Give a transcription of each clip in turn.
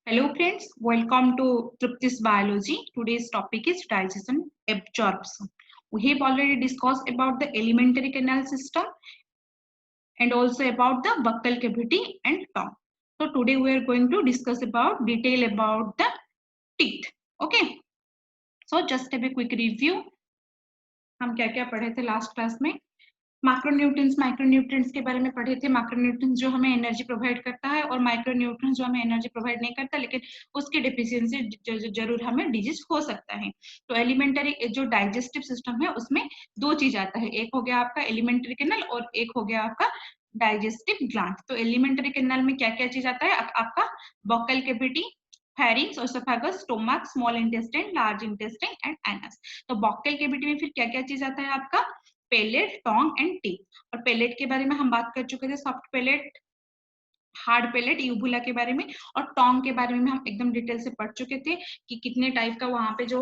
Hello friends, welcome to Triptis Biology. Today's topic is digestion absorption. We have already discussed about the alimentary canal system and also about the buccal cavity and tongue. So today we are going to discuss about detail about the teeth. Okay. So just a quick review. हम क्या-क्या पढ़े थे last class में? Micronutrients के बारे में पढ़े थे। माइक्रोन्यूट्रिएंट्स जो हमें एनर्जी प्रोवाइड करता है और माइक्रोन्यूट्रिएंट्स जो हमें एनर्जी प्रोवाइड नहीं करता, लेकिन उसकी डेफिशिएंसी जरूर हमें डिजीज हो सकता है। तो एलिमेंटरी जो डाइजेस्टिव सिस्टम है उसमें दो चीज आता है, एक हो गया आपका एलिमेंटरी कैनल और एक हो गया आपका डाइजेस्टिव ग्लैंड। तो एलिमेंटरी कैनल में क्या क्या चीज आता है? आपका buccal cavity, pharynx, oesophagus, stomach, small intestine, large intestine and anus. तो बॉकल कैविटी में फिर क्या क्या चीज आता है आपका? Palate, tongue and teeth. और पेलेट के बारे में हम बात कर चुके थे, soft palate, hard palate, uvula के बारे में। और टोंग के बारे में हम एकदम डिटेल से पढ़ चुके थे कि कितने टाइप का वहां पे जो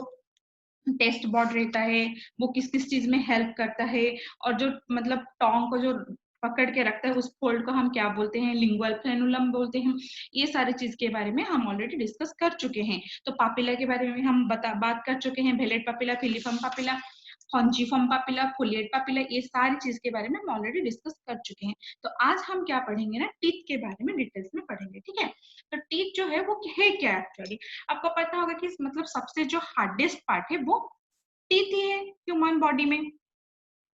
टेस्ट बोर्ड रहता है वो किस किस चीज में हेल्प करता है, और जो मतलब टोंग को जो पकड़ के रखता है उस फोल्ड को हम क्या बोलते हैं? लिंगुअल फ्रेनुलम बोलते हैं। ये सारी चीज के बारे में हम ऑलरेडी डिस्कस कर चुके हैं। तो पापिला के बारे में हम बात कर चुके हैं, भेलेट पापिला, फिलिफर्म पापिला, फॉन्जिफॉर्म पापिला, फोलिएट पापिला, ये सारी चीज के बारे में हम ऑलरेडी डिस्कस कर चुके हैं। तो आज हम क्या पढ़ेंगे ना, टीथ के बारे में डिटेल्स में पढ़ेंगे, ठीक है। तो टीथ जो है वो है क्या एक्चुअली? आपको पता होगा कि मतलब सबसे जो हार्डेस्ट पार्ट है वो टीथ ही है ह्यूमन बॉडी में,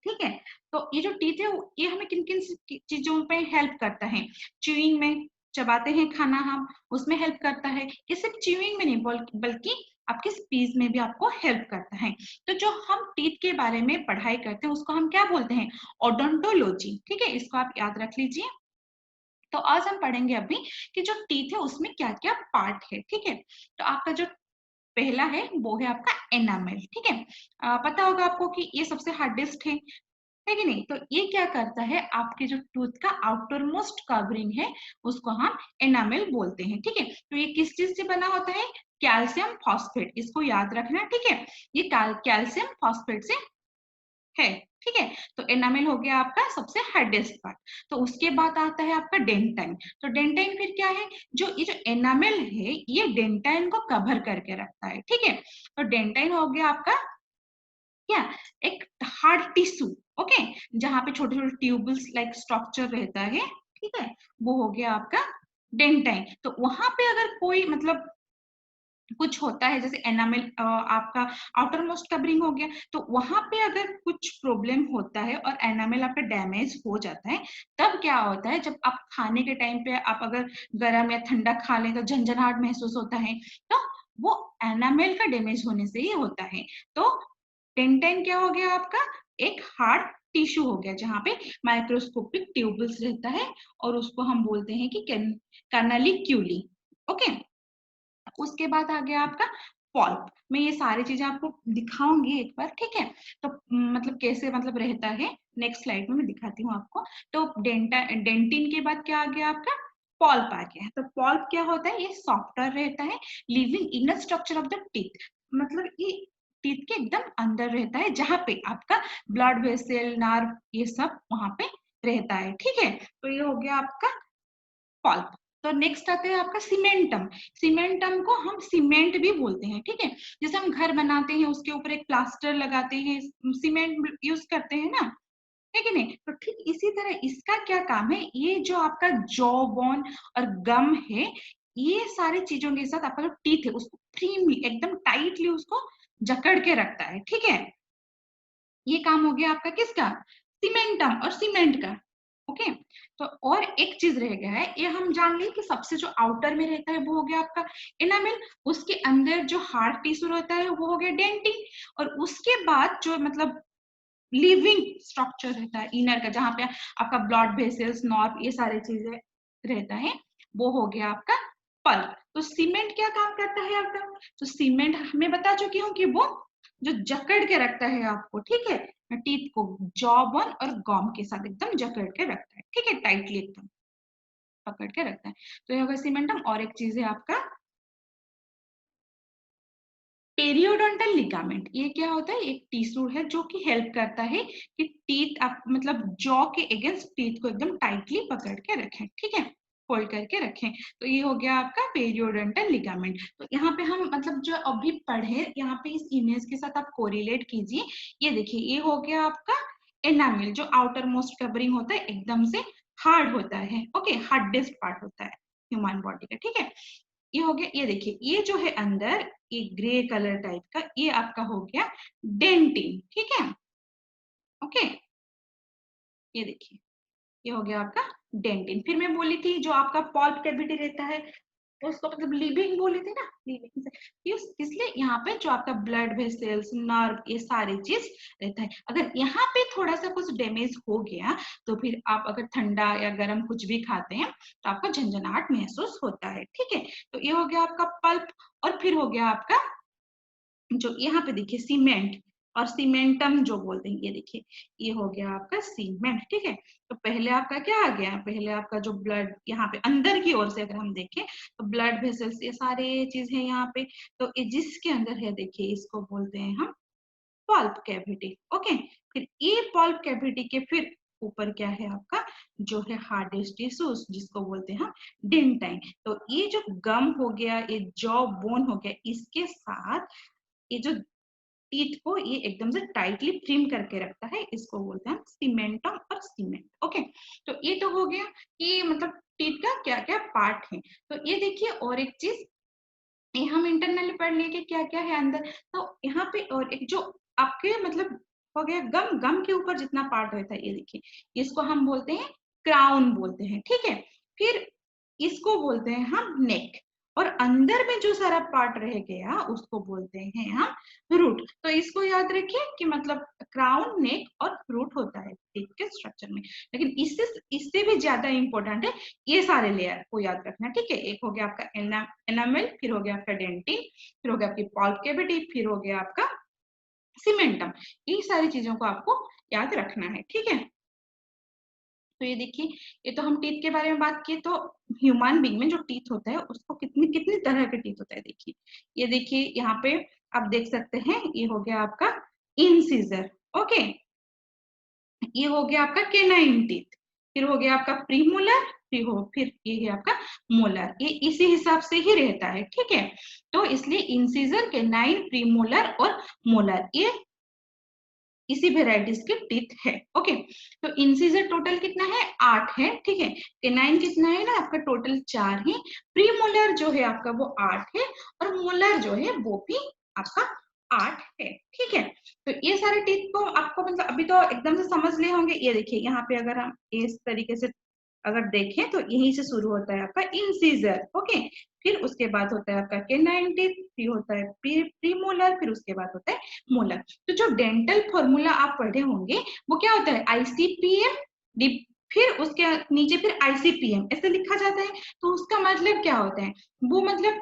ठीक है। तो ये जो टीथ है ये हमें किन किन चीजों पे हेल्प करता है? च्यूइंग में, चबाते हैं खाना हम, उसमें हेल्प करता है। ये सिर्फ च्यूइंग में नहीं बल्कि आपके स्पीच में भी आपको हेल्प करता है। तो जो हम टीथ के बारे में पढ़ाई करते हैं उसको हम क्या बोलते हैं? ओडोंटोलॉजी, ठीक है। इसको आप याद रख लीजिए। तो आज हम पढ़ेंगे अभी कि जो टीथ है उसमें क्या क्या पार्ट है, ठीक है। तो आपका जो पहला है वो है आपका एनामेल, ठीक है। पता होगा आपको कि ये सबसे हार्डेस्ट है कि नहीं? तो ये क्या करता है, आपके जो टूथ का आउटर मोस्ट कवरिंग है उसको हम एनामेल बोलते हैं, ठीक है। तो ये किस चीज से बना होता है? कैल्शियम फॉस्फेट, इसको याद रखना, ठीक है। ये कैल्शियम फॉस्फेट से है, ठीक है। तो एनामेल हो गया आपका सबसे हार्डेस्ट पार्ट। तो उसके बाद आता है आपका डेंटाइन। तो डेंटाइन फिर क्या है? ये जो एनामेल है ये डेंटाइन को कवर करके रखता है, ठीक है। तो डेंटाइन हो गया आपका क्या? एक हार्ड टिश्यू, ओके, जहां पे छोटे छोटे ट्यूबल्स लाइक स्ट्रक्चर रहता है, ठीक है। वो हो गया आपका डेंटाइन। तो वहां पे अगर कोई मतलब कुछ होता है, जैसे एनामेल आपका आउटर मोस्ट कवरिंग हो गया, तो वहां पे अगर कुछ प्रॉब्लम होता है और एनामेल आपका डैमेज हो जाता है, तब क्या होता है? जब आप खाने के टाइम पे आप अगर गर्म या ठंडा खा लें तो झंझनाहट महसूस होता है, तो वो एनामेल का डैमेज होने से ही होता है। तो डेंटाइन क्या हो गया आपका? एक हार्ड टिश्यू हो गया जहां पे माइक्रोस्कोपिक ट्यूबल्स रहता है, और उसको हम बोलते हैं कि कैनालिक्यूली, ओके। उसके बाद आ गया आपका पल्प। मैं ये सारी चीजें आपको दिखाऊंगी एक बार, ठीक है। तो मतलब कैसे मतलब रहता है, नेक्स्ट स्लाइड में मैं दिखाती हूँ आपको। तो डेंटिन के बाद क्या आ गया आपका? पल्प आ गया। तो पल्प क्या होता है? ये सॉफ्टवेयर रहता है, living in structure of the teeth. मतलब ये टीथ के एकदम अंदर रहता है जहां पे आपका ब्लड वेसल, नर्व, ये सब वहां पे रहता है, ठीक है। तो ये हो गया आपका पल्प। तो नेक्स्ट आते हैं आपका सीमेंटम। सीमेंटम को हम सीमेंट भी बोलते हैं, ठीक है। जैसे हम घर बनाते हैं उसके ऊपर एक प्लास्टर लगाते हैं, सीमेंट यूज करते हैं ना, है कि नहीं? तो ठीक इसी तरह इसका क्या काम है? ये जो आपका जॉ बोन और गम है, ये सारी चीजों के साथ आपका जो टीथ है उसको फ्रीली एकदम टाइटली उसको जकड़ के रखता है, ठीक है। ये काम हो गया आपका किसका? सीमेंटम और सीमेंट का, ओके। तो और एक चीज रह गया है, ये हम जान लिए कि सबसे जो आउटर में रहता है वो हो गया आपका एनामेल, उसके अंदर जो हार्ड टिश्यू रहता है वो हो गया डेंटिन, और उसके बाद जो मतलब लिविंग स्ट्रक्चर रहता है इनर का, जहां पे आपका ब्लड वेसल्स, नर्व, ये सारी चीजें रहता है, वो हो गया आपका पल्प। तो सीमेंट क्या काम करता है आपका? तो सीमेंट हमें बता चुकी हूँ कि वो जो जकड़ के रखता है आपको, ठीक है, टीथ को जॉ बोन और गम के साथ एकदम जकड़ के रखता है, ठीक है, टाइटली एकदम पकड़ के रखता है। तो ये होगा सीमेंटम। और एक चीज है आपका पेरियोडोंटल लिगामेंट। ये क्या होता है? एक टिश्यू है जो कि हेल्प करता है कि टीथ आप मतलब जॉ के अगेंस्ट टीथ को एकदम टाइटली पकड़ के रखें, ठीक है। फोल्ड करके रखें। तो ये हो गया आपका पेरियोडोंटल लिगामेंट। तो यहाँ पे हम मतलब जो अभी पढ़े, यहाँ पे इस इमेज के साथ आप कोरिलेट कीजिए। ये देखिए, ये हो गया आपका एनामिल, जो आउटर मोस्ट कवरिंग होता है, एकदम से हार्ड होता है। ओके, हार्डेस्ट पार्ट होता है ह्यूमन बॉडी का, ठीक है। ये हो गया। ये देखिए, ये जो है अंदर ये ग्रे कलर टाइप का, ये आपका हो गया डेंटिन, ठीक है। ओके, ये देखिए, ये हो गया आपका डेंटिन। फिर मैं बोली थी जो आपका पल्प कैविटी रहता है, उसको मतलब लिविंग बोली थी ना, लिविंग से इसलिए यहाँ पे जो आपका ब्लड वेसल्स, नर्व, ये सारी चीज रहता है। अगर यहाँ पे थोड़ा सा कुछ डैमेज हो गया तो फिर आप अगर ठंडा या गर्म कुछ भी खाते हैं तो आपको झंझनाहट महसूस होता है, ठीक है। तो ये हो गया आपका पल्प। और फिर हो गया आपका जो यहाँ पे देखिए सीमेंट और सीमेंटम जो बोलते हैं, ये देखिए, ये हो गया आपका सीमेंट, ठीक है। तो पहले आपका क्या आ गया, पहले आपका जो ब्लड यहाँ पे अंदर की ओर से अगर हम देखें तो ब्लड वेसल्स, ये सारे चीज है यहाँ पे। तो ये जिसके अंदर है, देखिए, इसको बोलते हैं हम पल्प कैविटी। ओके, फिर ये पल्प कैविटी के फिर ऊपर क्या है आपका, जो है हार्डेस्ट टिश्यूज, जिसको बोलते हैं हम डेंटाइन। तो ये जो गम हो गया, ये जॉ बोन हो गया, इसके साथ ये जो टीथ को ये एकदम से टाइटली फ्रेम करके रखता है, इसको बोलते हैं सीमेंटम और सीमेंट। ओके, तो ये तो हो गया कि मतलब टीथ का क्या क्या पार्ट है। तो ये देखिए, और एक चीज ये हम इंटरनली पढ़ लिए कि क्या क्या है अंदर। तो यहाँ पे और एक जो आपके मतलब हो गया गम, गम के ऊपर जितना पार्ट रहता है, ये देखिए, इसको हम बोलते हैं क्राउन बोलते हैं, ठीक है। फिर इसको बोलते हैं हम नेक, और अंदर में जो सारा पार्ट रह गया उसको बोलते हैं हम रूट। तो इसको याद रखिए कि मतलब क्राउन, नेक और रूट होता है टीथ के स्ट्रक्चर में। लेकिन इससे इससे भी ज्यादा इंपॉर्टेंट है ये सारे लेयर को याद रखना, ठीक है। एक हो गया आपका एनामेल, फिर हो गया आपका डेंटिन, फिर हो गया आपकी पल्प कैविटी, फिर हो गया आपका सीमेंटम। इन सारी चीजों को आपको याद रखना है, ठीक है। तो ये देखिए, ये तो हम टीथ के बारे में बात किए। तो ह्यूमन बीइंग में जो टीथ होता है उसको कितनी कितनी तरह के टीथ होता है, देखिए। ये देखिए, यहाँ पे आप देख सकते हैं, ये हो गया आपका इंसिजर। ओके, ये हो गया आपका केनाइन टीथ, फिर हो गया आपका प्रीमोलर, फिर ये है आपका मोलर। ये इसी हिसाब से ही रहता है, ठीक है। तो इसलिए इंसिजर, केनाइन, प्रीमोलर और मोलर, ये इसी वेराइटीज के टीथ है। ओके, तो इंसिजर टोटल कितना है, 8 है, ठीक है। केनाइन कितना है ना आपका, टोटल 4 है। प्रीमोलर जो है आपका वो 8 है, और मोलर जो है वो भी आपका 8 है, ठीक है। तो ये सारे टीथ को आपको मतलब अभी तो एकदम से समझ लिए होंगे। ये देखिए, यहाँ पे अगर हम इस तरीके से अगर देखें तो यहीं से शुरू होता है आपका इंसिजर। ओके, फिर उसके बाद होता है आपका केनाइन टीथ, फिर होता है प्रीमोलर, फिर उसके बाद होता है मोलर। तो जो डेंटल फॉर्मूला आप पढ़े होंगे वो क्या होता है, आईसीपीएम, फिर उसके नीचे फिर आईसीपीएम ऐसे लिखा जाता है। तो उसका मतलब क्या होता है, वो मतलब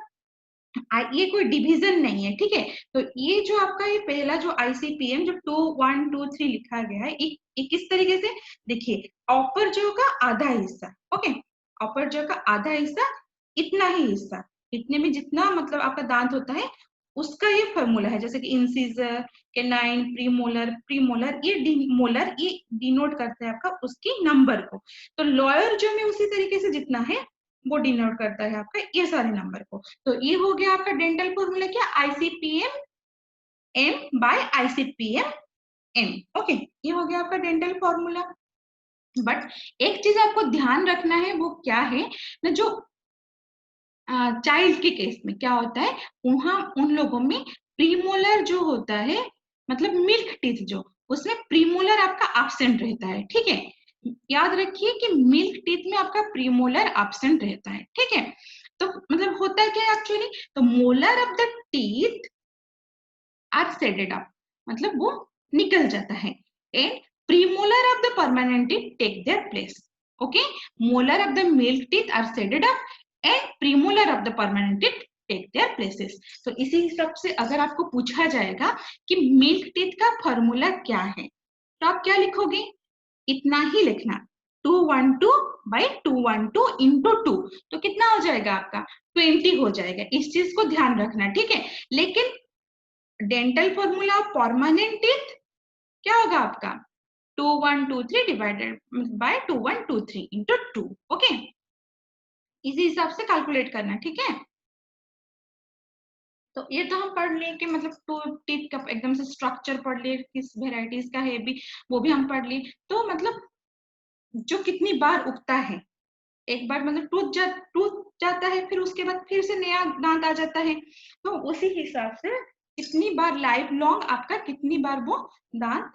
ये कोई डिवीजन नहीं है, ठीक है। तो ये जो आपका ये पहला जो आईसीपीएम जो 2 1 2 3 लिखा गया है, एक किस तरीके से देखिए, अपर जो का आधा हिस्सा, ओके, अपर जो का आधा हिस्सा, इतना ही हिस्सा, इतने में जितना मतलब आपका दांत होता है उसका ये फॉर्मूला है। जैसे कि इंसिजर, केनाइन, प्रीमोलर, प्रीमोलर, ये मोलर, ये डिनोट करता है आपका उसकी नंबर को। तो लोअर जो में उसी तरीके से जितना है वो डिनोट करता है आपका ये सारे नंबर को। तो ये हो गया आपका डेंटल फॉर्मूला, क्या, आईसीपीएम एम बाय आईसीपीएम एम। ओके, ये हो गया आपका डेंटल फॉर्मूला। बट एक चीज आपको ध्यान रखना है, वो क्या है ना, जो चाइल्ड के केस में क्या होता है, वहां उन लोगों में प्रीमोलर जो होता है, मतलब मिल्क टीथ जो, उसमें प्रीमोलर आपका एब्सेंट रहता है, ठीक है। याद रखिए कि मिल्क टीथ में आपका प्रीमोलर एब्सेंट रहता है, ठीक है। तो मतलब होता है क्या एक्चुअली, तो molar of the teeth are shedded up, मतलब वो निकल जाता है, and premolar of the permanent teeth take their place. Okay, molar of the milk teeth are shedded up and premolar of the permanent teeth take their places. तो इसी हिसाब से अगर आपको पूछा जाएगा कि मिल्क टीथ का फॉर्मूला क्या है, तो आप क्या लिखोगे, इतना ही लिखना, 212 बाई 212 इंटू 2, तो कितना हो जाएगा आपका, 20 हो जाएगा। इस चीज को ध्यान रखना, ठीक है। लेकिन dental formula of permanent teeth क्या होगा आपका, 2123 डिवाइडेड बाय 2123 इंटू 2। ओके, इसी हिसाब से कैलकुलेट करना है, ठीक है। तो ये तो हम पढ़ लिए कि मतलब टू टीथ का एकदम से स्ट्रक्चर पढ़ लिए, किस वेराइटीज का है भी वो भी हम पढ़ लिए। तो मतलब जो कितनी बार उगता है, एक बार मतलब टूट जाता है, फिर उसके बाद फिर से नया दांत आ जाता है, तो उसी हिसाब से कितनी बार लाइफ लॉन्ग आपका कितनी बार वो दांत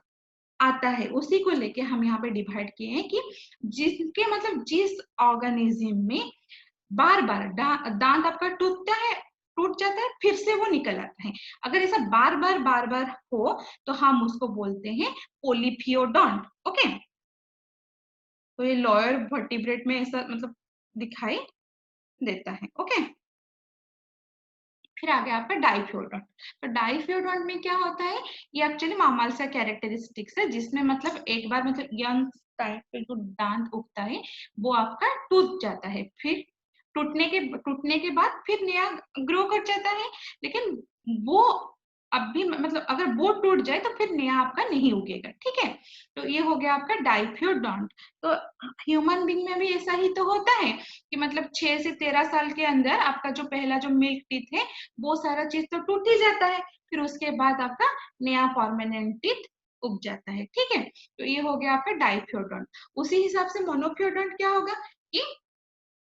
आता है, उसी को लेके हम यहाँ पे डिवाइड किए हैं कि जिसके मतलब जिस ऑर्गेनिज्म में बार बार दांत आपका टूट जाता है, फिर से वो निकल आता है, अगर ऐसा बार बार हो तो हम उसको बोलते हैं पोलिफियोडोंट। ओके, तो ये लोअर वर्टिब्रेट में ऐसा मतलब दिखाई देता है। ओके, फिर आ गया आपका डाइफियोडोंट। तो डाइफियोडोंट में क्या होता है, ये एक्चुअली मामल सा कैरेक्टरिस्टिक्स है, जिसमें मतलब एक बार मतलब यंग टाइप पे जो दांत उगता है वो आपका टूट जाता है, फिर टूटने के बाद फिर नया ग्रो कर जाता है, लेकिन वो अब भी मतलब अगर वो टूट जाए तो फिर नया आपका नहीं उगेगा, ठीक है। तो ये हो गया आपका डाइफियोडोंट। तो ह्यूमन बीइंग में भी ऐसा ही तो होता है कि मतलब 6 से 13 साल के अंदर आपका जो पहला जो मिल्क टीथ है वो सारा चीज तो टूट ही जाता है, फिर उसके बाद आपका नया परमानेंट टीथ उग जाता है, ठीक है। तो ये हो गया आपका डाइफियोडोंट। उसी हिसाब से मोनोफियोडोंट क्या होगा कि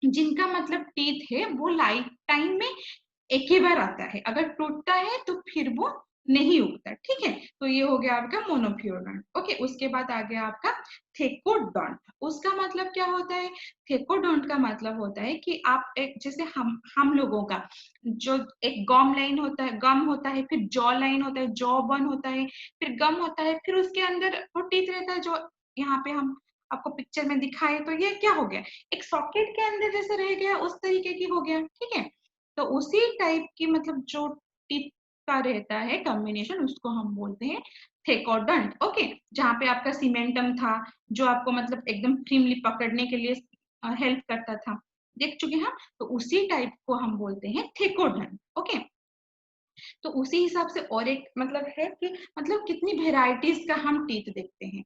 जिनका मतलब टीथ है वो लाइफ टाइम में एक ही बार आता है, अगर टूटता है तो फिर वो नहीं उगता, ठीक है। तो ये हो गया आपका मोनोफियोडोंट। ओके, उसके बाद आ गया आपका थेकोडोंट। उसका मतलब क्या होता है, थेकोडोंट का मतलब होता है कि आप एक जैसे हम लोगों का जो एक गम लाइन होता है, गम होता है, फिर जॉ लाइन होता है, जॉ बन होता है, फिर गम होता है, फिर उसके अंदर वो टीथ रहता है जो यहाँ पे हम आपको पिक्चर में दिखाए, तो ये क्या हो गया, एक सॉकेट के अंदर जैसे रह गया उस तरीके की हो गया, ठीक है। तो उसी टाइप की मतलब जो टिप का रहता है कॉम्बिनेशन उसको हम बोलते हैं थेकोडंट। ओके, जहाँ पे आपका सीमेंटम था जो आपको मतलब एकदम फ्रीली पकड़ने के लिए हेल्प करता था, देख चुके हैं। तो उसी टाइप को हम बोलते हैं थेकोडंट। ओके, तो उसी हिसाब से और एक मतलब है कि मतलब कितनी वेराइटीज का हम टीथ देखते हैं,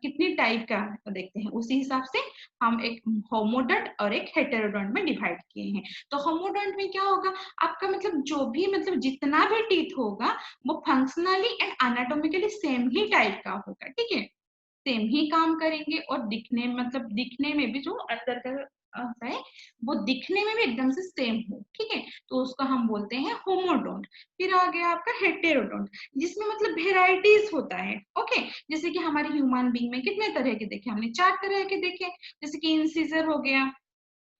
कितनी टाइप का देखते हैं, उसी हिसाब से हम एक होमोडोंट और एक हेटेरोडोंट में डिवाइड किए हैं। तो होमोडोंट में क्या होगा, आपका मतलब जो भी मतलब जितना भी टीथ होगा वो functionally and anatomically same he type का होगा, ठीक है, सेम ही काम करेंगे, और दिखने मतलब दिखने में भी जो अंदर का होता है वो दिखने में भी एकदम से सेम हो, ठीक है। तो उसको हम बोलते हैं होमोडोंट। फिर आ गया आपका हेटेरोडोंट, जिसमें मतलब वेराइटीज होता है। ओके, जैसे कि हमारे ह्यूमन बीइंग में कितने तरह के देखे हमने, 4 तरह के देखे, जैसे कि इंसिजर हो गया,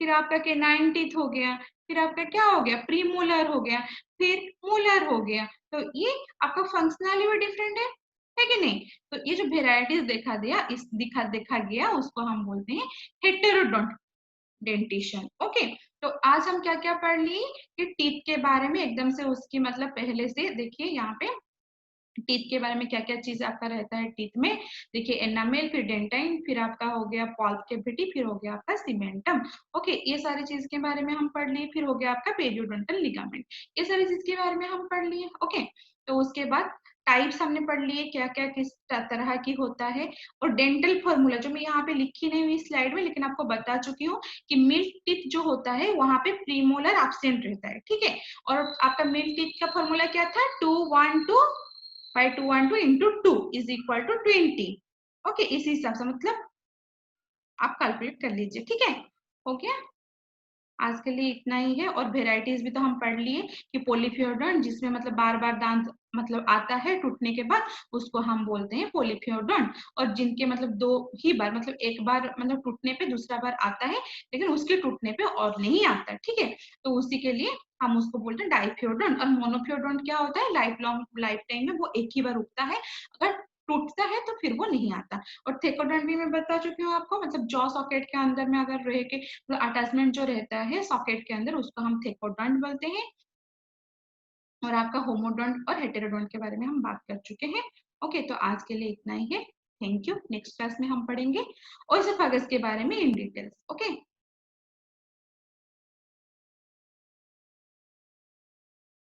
फिर आपका केनाइन टीथ हो गया, फिर आपका क्या हो गया प्रीमोलर हो गया, फिर मोलर हो गया। तो ये आपका फंक्शनली भी डिफरेंट है कि नहीं। तो ये जो वेराइटीज देखा गया उसको हम बोलते हैं हेटेरोडोंट डेंटिशन। ओके, तो आज हम क्या क्या पढ़ लिए कि टीथ के बारे में एकदम से उसकी मतलब पहले से देखिए यहाँ पे टीथ के बारे में क्या क्या चीज आपका रहता है टीथ में, देखिए एनामेल, फिर डेंटाइन, फिर आपका हो गया पल्प कैविटी, फिर हो गया आपका सीमेंटम। ओके, ये सारी चीज के बारे में हम पढ़ लिए। फिर हो गया आपका पेरियोडोंटल लिगामेंट, ये सारी चीज के बारे में हम पढ़ लिए। ओके, तो उसके बाद टाइप्स हमने पढ़ लिए क्या क्या किस तरह की होता है, और डेंटल फॉर्मूला जो मैं यहाँ पे लिखी नहीं हुई स्लाइड में लेकिन आपको बता चुकी हूँ कि मिल्क टीथ जो होता है वहां पे प्रीमोलर एब्सेंट रहता है, ठीक है। और आपका मिल्क टीथ का फॉर्मूला क्या था, 212 by 212 into 2 is equal to 20। Okay, इसी हिसाब से मतलब आप कैलकुलेट कर लीजिए, ठीक है, हो गया। आज के लिए इतना ही है, और वेराइटीज भी तो हम पढ़ लिए कि पोलिफियोडोंट जिसमें मतलब बार बार दांत मतलब आता है टूटने के बाद उसको हम बोलते हैं पोलिफियोडोंट, और जिनके मतलब 2 ही बार मतलब एक बार मतलब टूटने पे दूसरा बार आता है लेकिन उसके टूटने पे और नहीं आता, ठीक है। तो उसी के लिए हम उसको बोलते हैं डाइफियोडोंट। और मोनोफियोडोंट क्या होता है, लाइफ लॉन्ग लाइफ टाइम में वो एक ही बार उगता है, अगर टूटता है तो फिर वो नहीं आता। और थेकोडोंट भी मैं बता चुकी हूँ आपको, मतलब जॉ सॉकेट के अंदर में अगर रह के तो अटैचमेंट जो रहता है सॉकेट के अंदर उसको हम थेकोडोंट बोलते हैं। और आपका होमोडोंट और हेटेरोडोंट के बारे में हम बात कर चुके हैं। ओके, तो आज के लिए इतना ही है। Thank you. नेक्स्ट क्लास में हम पढ़ेंगे ओइसोफेगस के बारे में इन डिटेल्स। ओके।